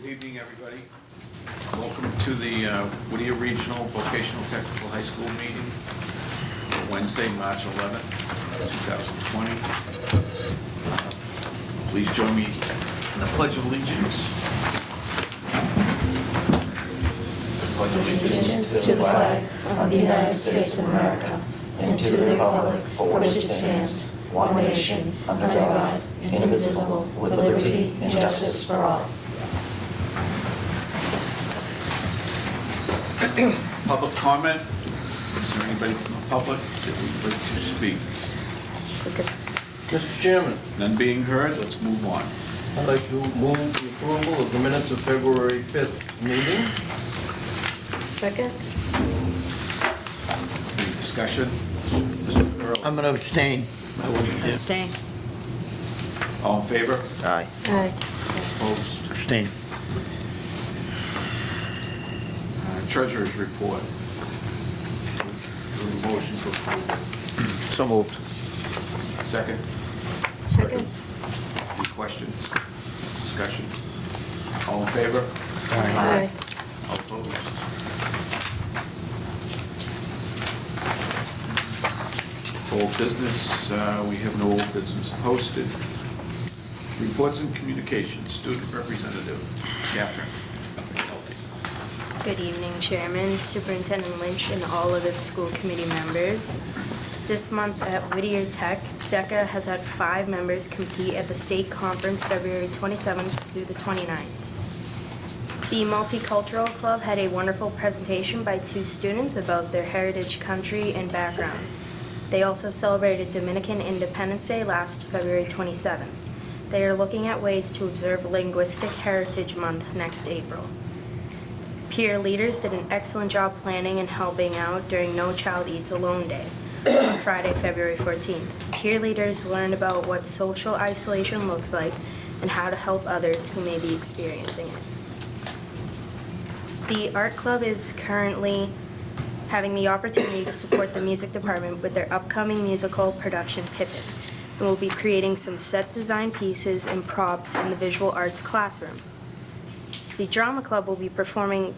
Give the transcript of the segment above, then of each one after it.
Good evening, everybody. Welcome to the Whittier Regional Vocational Technical High School meeting for Wednesday, March 11th, 2020. Please join me in the Pledge of Allegiance. Allegiance to the flag of the United States of America and to the republic for which it stands, one nation, under God, indivisible, with liberty and justice for all. Public comment. Is there anybody from the public that would like to speak? Mr. Chairman, None being heard, let's move on. I'd like to move the approval of the minutes of February 5th meeting. Second? Any discussion? Mr. Earl? I'm going to abstain. I wasn't here. Abstain. All in favor? Aye. Aye. Opposed? Abstain. Treasurer's report. Motion for approval. So moved. Second. Second? Any questions? Discussion? All in favor? Aye. All opposed? Old business, we have no old business posted. Reports and communications, student representative, Catherine. Good evening, Chairman, Superintendent Lynch, and all other school committee members. This month at Whittier Tech, DECA has had 5 members compete at the state conference February 27th through the 29th. The Multicultural Club had a wonderful presentation by 2 students about their heritage, country, and background. They also celebrated Dominican Independence Day last February 27th. They are looking at ways to observe Linguistic Heritage Month next April. Peer leaders did an excellent job planning and helping out during No Child Eats Alone Day on Friday, February 14th. Peer leaders learned about what social isolation looks like and how to help others who may be experiencing it. The art club is currently having the opportunity to support the music department with their upcoming musical production, Pippin, and will be creating some set design pieces and props in the visual arts classroom. The Drama Club will be performing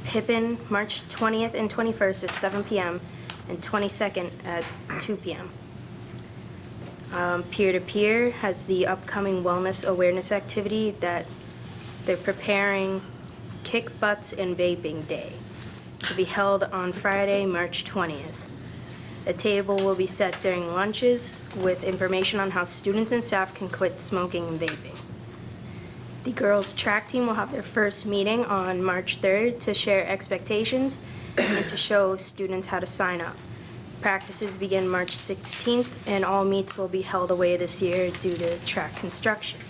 Pippin March 20th and 21st at 7 p.m. and 22nd at 2 p.m. Peer-to-Peer has the upcoming wellness awareness activity that they're preparing Kick Butts and Vaping Day to be held on Friday, March 20th. A table will be set during lunches with information on how students and staff can quit smoking and vaping. The girls' track team will have their first meeting on March 3rd to share expectations and to show students how to sign up. Practices begin March 16th, and all meets will be held away this year due to track construction.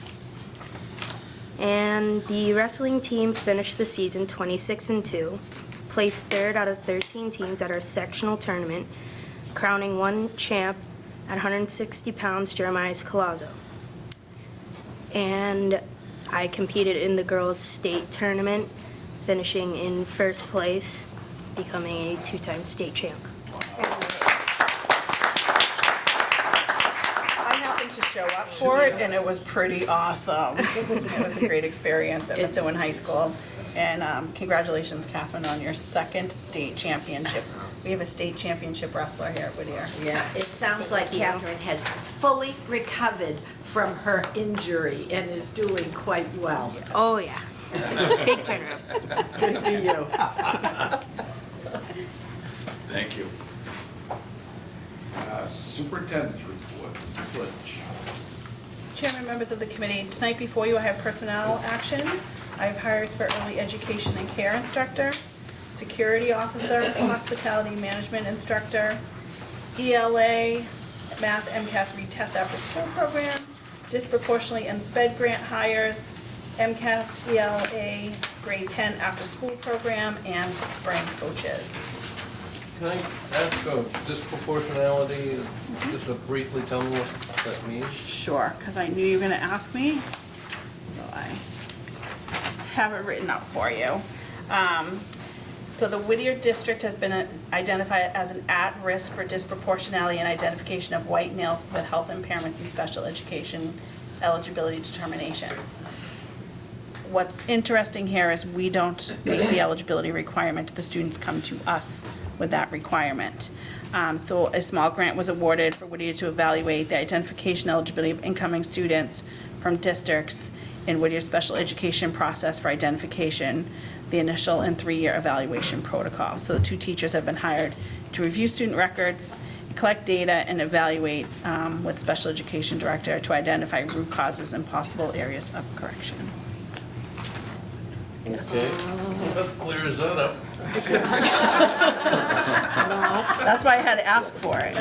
And the wrestling team finished the season 26-2, placed 3rd out of 13 teams at our sectional tournament, crowning one champ at 160 pounds, Jeremiah Colazzo. And I competed in the girls' state tournament, finishing in 1st place, becoming a 2-time state champ. I happened to show up for it, and it was pretty awesome. It was a great experience at Methuen High School. And congratulations, Catherine, on your 2nd state championship. We have a state championship wrestler here at Whittier. Yeah, it sounds like Catherine has fully recovered from her injury and is doing quite well. Oh, yeah. Big turnaround. Good for you. Thank you. Superintendent's report, Ms. Lynch. Chairman, members of the committee, tonight before you I have personnel action. I have hires for early education and care instructor, security officer, hospitality management instructor, ELA, math MCAS retest after school program, disproportionately and sped grant hires, MCAS ELA grade 10 after school program, and spring coaches. Can I ask disproportionality, just to briefly tell me what that means? Sure, because I knew you were going to ask me, so I have it written up for you. So the Whittier district has been identified as an at-risk for disproportionality and identification of white males with health impairments and special education eligibility determinations. What's interesting here is we don't make the eligibility requirement. The students come to us with that requirement. So a small grant was awarded for Whittier to evaluate the identification eligibility of incoming students from districts in Whittier's special education process for identification, the initial and 3-year evaluation protocol. So the 2 teachers have been hired to review student records, collect data, and evaluate with special education director to identify root causes and possible areas of correction. Okay, that clears that up. That's why I had to ask for it.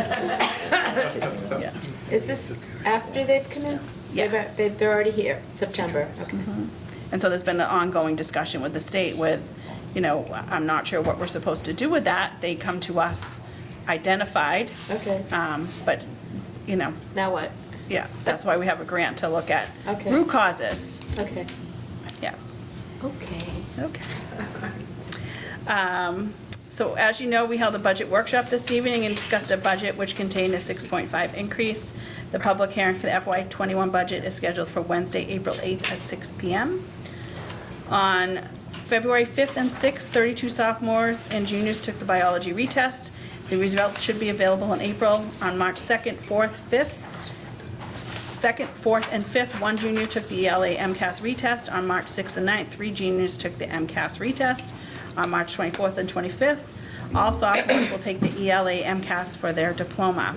Yeah. Is this after they've come in? Yes. They're already here, September, okay. And so there's been an ongoing discussion with the state with, you know, I'm not sure what we're supposed to do with that. They come to us identified, Okay, but, you know, now what? yeah, that's why we have a grant to look at Okay. root causes. Okay. Yeah, Okay. okay. So as you know, we held a budget workshop this evening and discussed a budget which contained a 6.5 increase. The public hearing for the FY21 budget is scheduled for Wednesday, April 8th at 6 p.m. On February 5th and 6th, 32 sophomores and juniors took the biology retest. The results should be available in April. On March 2nd, 4th, 5th, 2nd, 4th, and 5th, 1 junior took the ELA MCAS retest. On March 6th and 9th, 3 juniors took the MCAS retest. On March 24th and 25th, all sophomores will take the ELA MCAS for their diploma.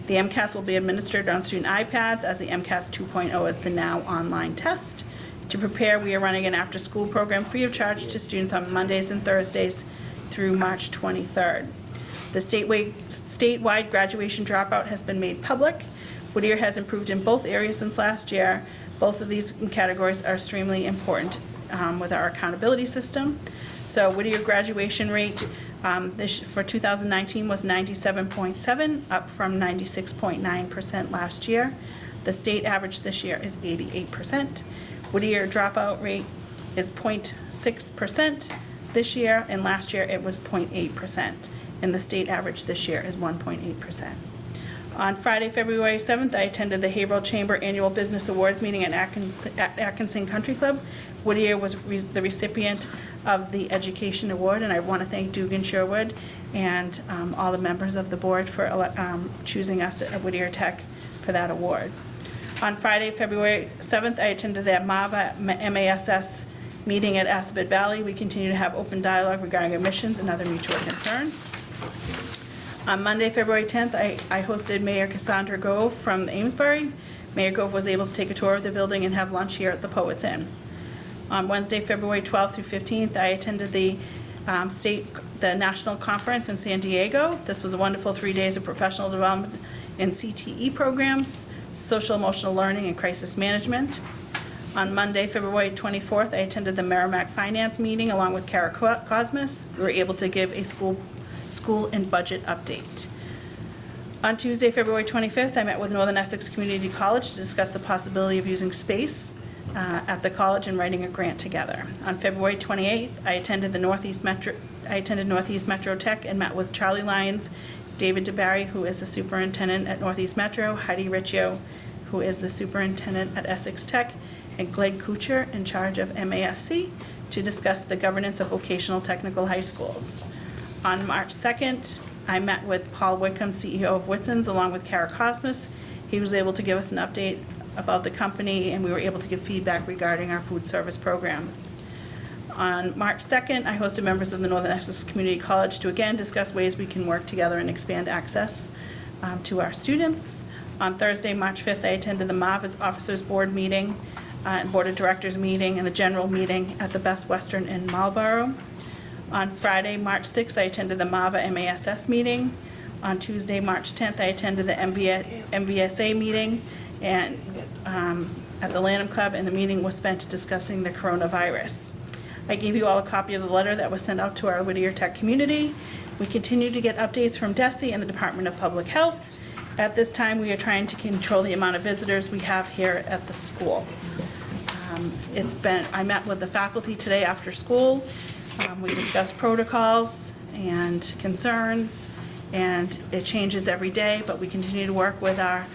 The MCAS will be administered on student iPads as the MCAS 2.0 is the now online test. To prepare, we are running an after-school program free of charge to students on Mondays and Thursdays through March 23rd. The statewide graduation dropout has been made public. Whittier has improved in both areas since last year. Both of these categories are extremely important with our accountability system. So Whittier graduation rate for 2019 was 97.7, up from 96.9% last year. The state average this year is 88%. Whittier dropout rate is 0.6% this year, and last year it was 0.8%. And the state average this year is 1.8%. On Friday, February 7th, I attended the Haverhill Chamber Annual Business Awards meeting at Atkinson Country Club. Whittier was the recipient of the Education Award, and I want to thank Dugan Sherwood and all the members of the board for choosing us at Whittier Tech for that award. On Friday, February 7th, I attended the MAVA MASS meeting at Assabet Valley. We continue to have open dialogue regarding admissions and other mutual concerns. On Monday, February 10th, I hosted Mayor Cassandra Gove from Amesbury. Mayor Gove was able to take a tour of the building and have lunch here at the Poets Inn. On Wednesday, February 12th through 15th, I attended the National Conference in San Diego. This was a wonderful 3 days of professional development in CTE programs, social emotional learning, and crisis management. On Monday, February 24th, I attended the Merrimack Finance meeting along with Kara Cosmas. We were able to give a school and budget update. On Tuesday, February 25th, I met with Northern Essex Community College to discuss the possibility of using space at the college and writing a grant together. On February 28th, I attended Northeast Metro Tech and met with Charlie Lyons, David DeBarry, who is the superintendent at Northeast Metro, Heidi Riccio, who is the superintendent at Essex Tech, and Glenn Kuchar, in charge of MASC, to discuss the governance of vocational technical high schools. On March 2nd, I met with Paul Whitcomb, CEO of Whitson's, along with Kara Cosmas. He was able to give us an update about the company, and we were able to give feedback regarding our food service program. On March 2nd, I hosted members of the Northern Essex Community College to again discuss ways we can work together and expand access to our students. On Thursday, March 5th, I attended the MAVA's Officers Board meeting, Board of Directors meeting, and the general meeting at the Best Western in Marlborough. On Friday, March 6th, I attended the MAVA MASS meeting. On Tuesday, March 10th, I attended the MVSA meeting and at the Lanham Club, and the meeting was spent discussing the coronavirus. I gave you all a copy of the letter that was sent out to our Whittier Tech community. We continue to get updates from DESE and the Department of Public Health. At this time, we are trying to control the amount of visitors we have here at the school. I met with the faculty today after school. We discussed protocols and concerns, and it changes every day, but we continue to work with our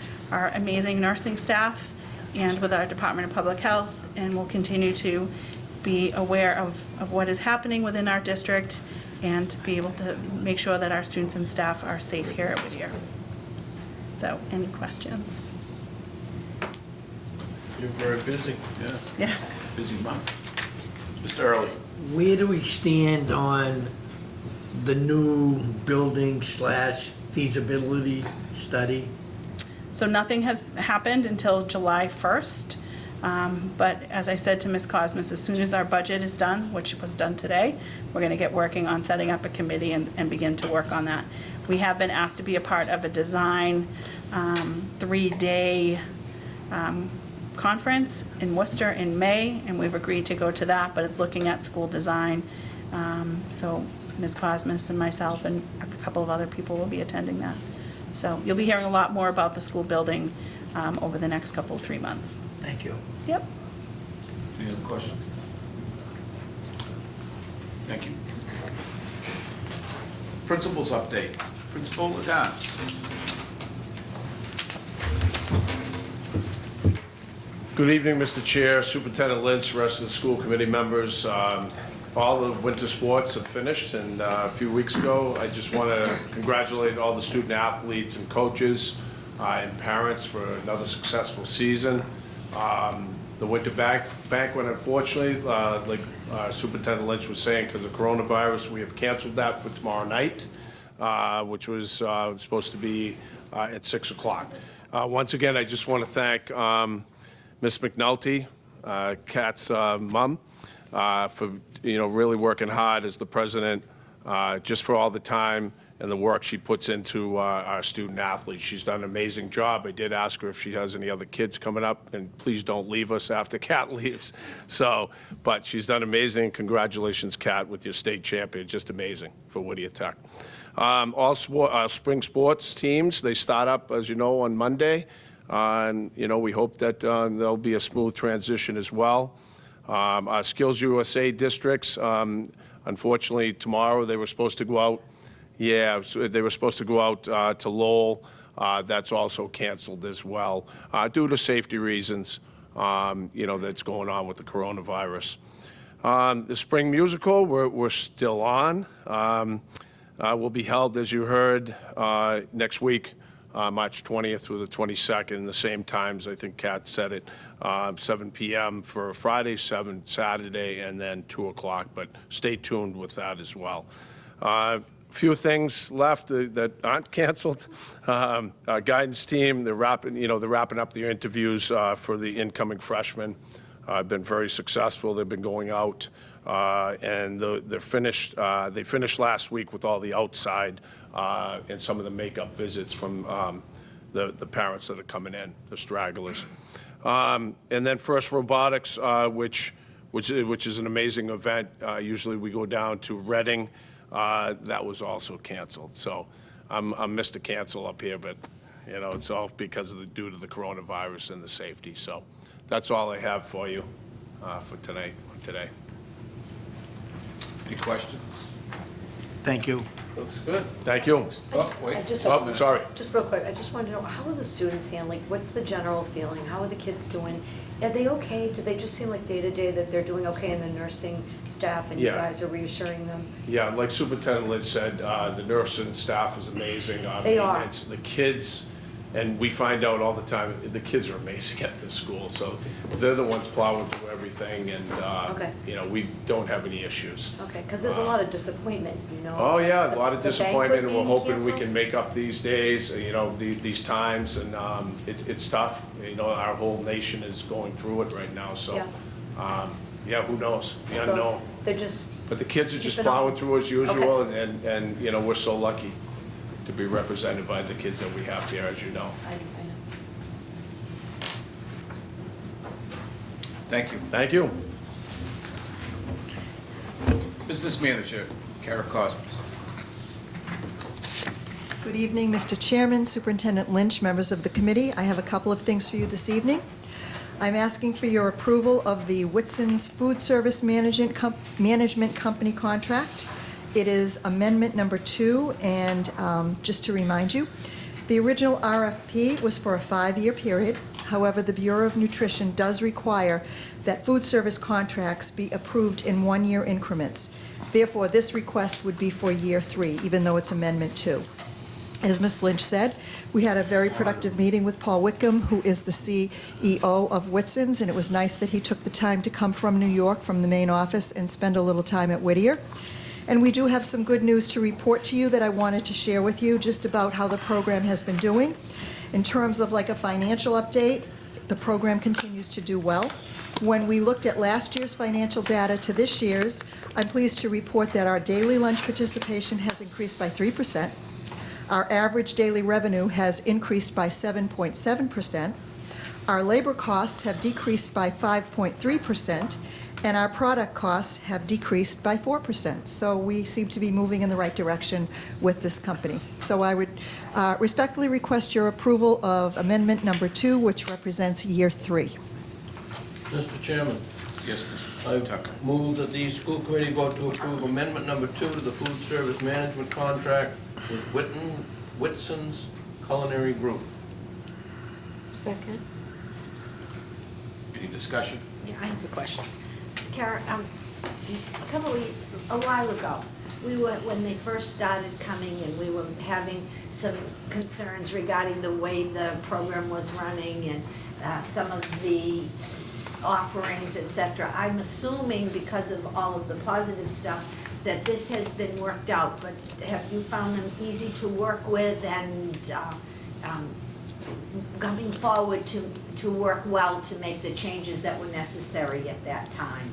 amazing nursing staff and with our Department of Public Health, and we'll continue to be aware of what is happening within our district and be able to make sure that our students and staff are safe here at Whittier. So, any questions? You're very busy. Yeah, Yeah. busy month. Mr. Early? Where do we stand on the new building / feasibility study? So nothing has happened until July 1st. But as I said to Ms. Cosmas, as soon as our budget is done, which was done today, we're going to get working on setting up a committee and begin to work on that. We have been asked to be a part of a design 3-day conference in Worcester in May, and we've agreed to go to that, but it's looking at school design. So Ms. Cosmas and myself and a couple of other people will be attending that. So you'll be hearing a lot more about the school building over the next 3 months. Thank you. Yep. Any other questions? Thank you. Principals update. Principal Ladan. Good evening, Mr. Chair, Superintendent Lynch, rest of the school committee members. All the winter sports have finished, and a few weeks ago, I just want to congratulate all the student athletes and coaches and parents for another successful season. The winter banquet, unfortunately, like Superintendent Lynch was saying, because of coronavirus, we have canceled that for tomorrow night, which was supposed to be at 6 o'clock. Once again, I just want to thank Ms. McNulty, Kat's mom, for really working hard as the president, just for all the time and the work she puts into our student athletes. She's done an amazing job. I did ask her if she has any other kids coming up, and please don't leave us after Kat leaves. So, but she's done amazing. Congratulations, Kat, with your state champion. Just amazing for Whittier Tech. All spring sports teams, they start up, as you know, on Monday. And, we hope that there'll be a smooth transition as well. Our Skills USA districts, unfortunately, tomorrow they were supposed to go out. Yeah, so they were supposed to go out to Lowell. That's also canceled as well due to safety reasons, that's going on with the coronavirus. The spring musical, we're still on. Will be held, as you heard, next week. March 20th through the 22nd, the same times, I think Kat said it, 7 p.m. for Friday, 7 Saturday, and then 2 o'clock, but stay tuned with that as well. A few things left that aren't canceled. Our guidance team, they're wrapping up their interviews for the incoming freshmen. Been very successful. They've been going out, and they're finished. They finished last week with all the outside and some of the makeup visits from the parents that are coming in, the stragglers. And then First Robotics, which is an amazing event. Usually we go down to Reading. That was also canceled. So I'm Mr. Cancel up here, but it's all because of due to the coronavirus and the safety. So that's all I have for you for today. Any questions? Thank you. Looks good. Thank you. Oh, wait. Oh, sorry. Just real quick, I just wanted to know, how are the students handling, what's the general feeling? How are the kids doing? Are they okay? Do they just seem like day to day that they're doing okay, and the nursing staff and you Yeah. guys are reassuring them? Yeah, like Superintendent Lynch said, the nursing staff is amazing. They are. It's the kids, and we find out all the time, the kids are amazing at this school. So they're the ones plowing through everything, and, Okay. we don't have any issues. Okay, because there's a lot of disappointment, Oh, yeah, a lot of The disappointment, and we're banquet hoping we being can make up these days, these times, and it's tough. Our whole nation is going through it right now, so, Yeah. who knows? The So unknown. they're just, But the kids are just Keep it on. plowing through as usual, and we're so lucky to be represented by the kids that we have here, as you know. I know. Thank you. Thank you. Business Manager, Kara Cosmas. Good evening, Mr. Chairman, Superintendent Lynch, members of the committee. I have a couple of things for you this evening. I'm asking for your approval of the Whitson's Food Service Management Company contract. It is amendment number 2, and just to remind you, the original RFP was for a 5-year period. However, the Bureau of Nutrition does require that food service contracts be approved in one-year increments. Therefore, this request would be for year 3, even though it's Amendment 2. As Ms. Lynch said, we had a very productive meeting with Paul Whitcomb, who is the CEO of Whitson's, and it was nice that he took the time to come from New York, from the main office, and spend a little time at Whittier. And we do have some good news to report to you that I wanted to share with you just about how the program has been doing. In terms of like a financial update, the program continues to do well. When we looked at last year's financial data to this year's, I'm pleased to report that our daily lunch participation has increased by 3%. Our average daily revenue has increased by 7.7%. Our labor costs have decreased by 5.3%, and our product costs have decreased by 4%. So we seem to be moving in the right direction with this company. So I would respectfully request your approval of Amendment Number 2, which represents year 3. Mr. Chairman, Yes, I Mr. Tucker. move that the school committee vote to approve amendment number 2 to the food service management contract with Whitson's Culinary Group. Second. Any discussion? Yeah, I have a question. Kara, a while ago, when they first started coming and we were having some concerns regarding the way the program was running and some of the offerings, et cetera. I'm assuming because of all of the positive stuff that this has been worked out, but have you found them easy to work with and coming forward to work well to make the changes that were necessary at that time?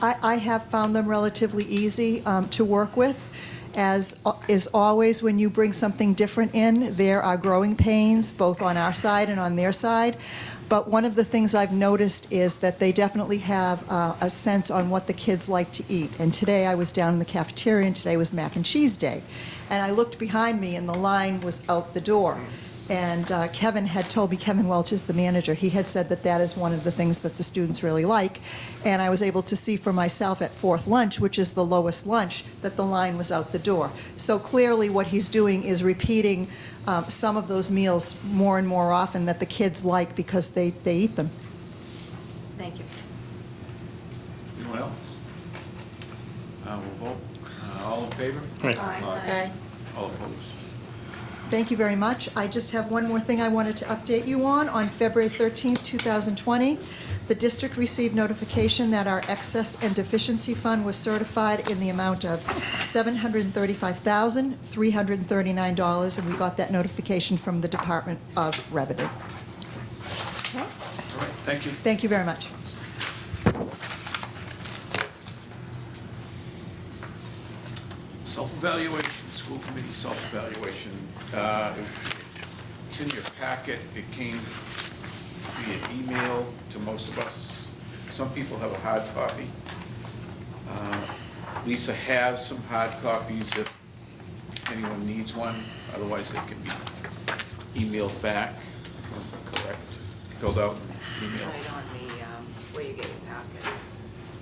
I have found them relatively easy to work with. As is always, when you bring something different in, there are growing pains, both on our side and on their side. But one of the things I've noticed is that they definitely have a sense on what the kids like to eat. And today I was down in the cafeteria, and today was mac and cheese day. And I looked behind me, and the line was out the door. And Kevin had told me, Kevin Welch is the manager, he had said that that is one of the things that the students really like. And I was able to see for myself at fourth lunch, which is the lowest lunch, that the line was out the door. So clearly what he's doing is repeating some of those meals more and more often that the kids like because they eat them. Thank you. Anyone else? We'll vote. All in favor? Aye. All opposed? Thank you very much. I just have one more thing I wanted to update you on. On February 13th, 2020, the district received notification that our excess and deficiency fund was certified in the amount of $735,339, and we got that notification from the Department of Revenue. Okay? All right, thank you. Thank you very much. Self-evaluation, school committee self-evaluation. It's in your packet. It came via email to most of us. Some people have a hard copy. Lisa has some hard copies if anyone needs one. Otherwise, they can be emailed back, correct, filled out, It's emailed. right on the, where you get your packets,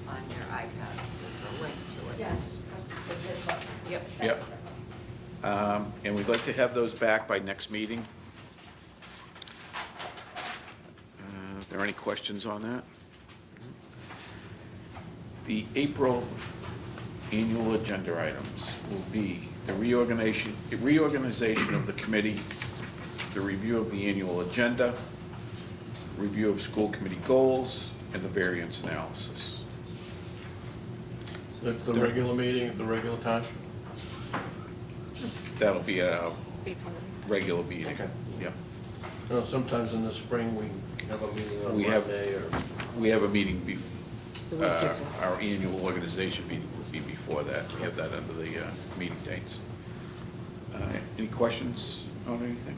on your iPads, there's a link to it. Yeah, just press the submit button. Yep. Yep. And we'd like to have those back by next meeting. Are there any questions on that? The April annual agenda items will be the reorganization of the committee, the review of the annual agenda, review of school committee goals, and the variance analysis. That's the regular meeting at the regular time? That'll be a regular meeting. Okay. Yep. You know, sometimes in the spring, we have a meeting on We have- Monday or. We have a meeting, our annual organization meeting will be before that. We have that under the meeting dates. Any questions on anything?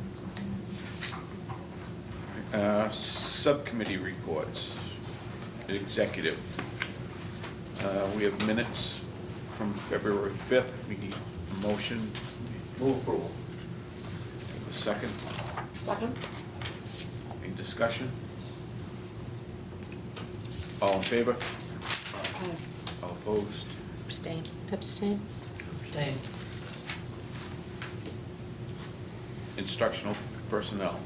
Subcommittee reports, executive. We have minutes from February 5th. We need a motion. Move approval. A second. Second? Any discussion? All in favor? All opposed? Abstain. Abstain. Instructional personnel.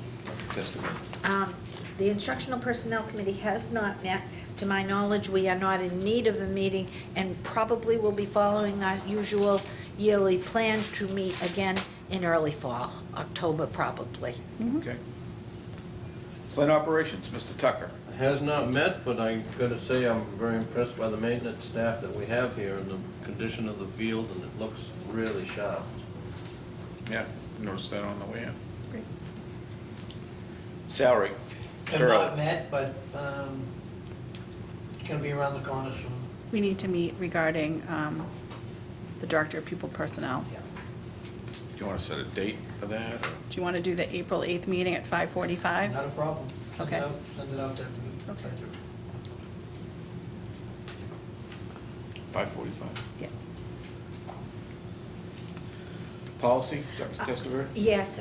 Testaverde. The Instructional Personnel Committee has not met. To my knowledge, we are not in need of a meeting and probably will be following our usual yearly plan to meet again in early fall, October probably. Okay. Plant operations, Mr. Tucker. Has not met, but I gotta say, I'm very impressed by the maintenance staff that we have here and the condition of the field, and it looks really sharp. Yeah, noticed that on the way in. Great. Salary. Have Mr. not Early. met, but it's gonna be around the corner soon. We need to meet regarding the Director of Pupil Personnel. Yeah. Do you want to set a date for that? Or? Do you want to do the April 8th meeting at 5:45? Not a problem. Send it Okay. out- Send it out to everybody. Okay. 5:45. Yeah. Policy, Dr. Testaverde? Yes,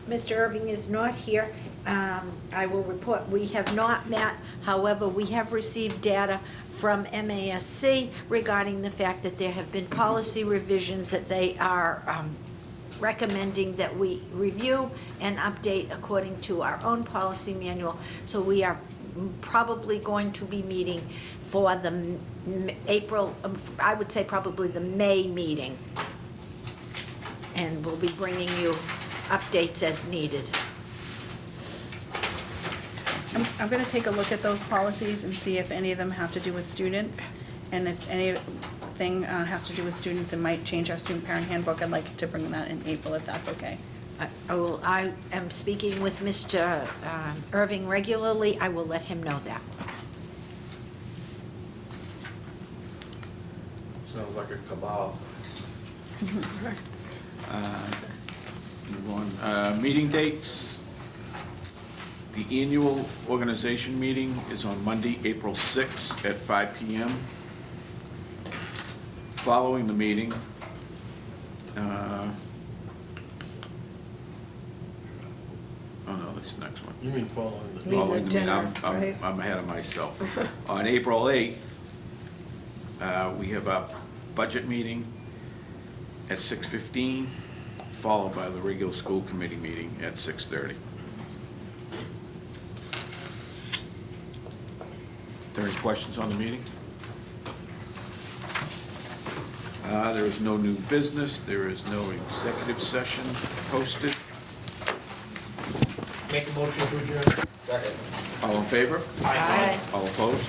Mr. Irving is not here. I will report, we have not met. However, we have received data from MASC regarding the fact that there have been policy revisions that they are recommending that we review and update according to our own policy manual. So we are probably going to be meeting for the April, I would say probably the May meeting. And we'll be bringing you updates as needed. I'm going to take a look at those policies and see if any of them have to do with students. And if anything has to do with students and might change our student parent handbook, I'd like to bring that in April if that's okay. I am speaking with Mr. Irving regularly. I will let him know that. Sounds like a cabal. Move on. Meeting dates. The annual organization meeting is on Monday, April 6th at 5 p.m. Following the meeting, oh no, that's the next one. You mean following the? Meeting Following the meeting, dinner, right? I'm ahead of myself. On April 8th, we have a budget meeting at 6:15, followed by the regular school committee meeting at 6:30. Are there any questions on the meeting? There is no new business. There is no executive session posted. Make a motion to adjourn. All in favor? Aye. All opposed?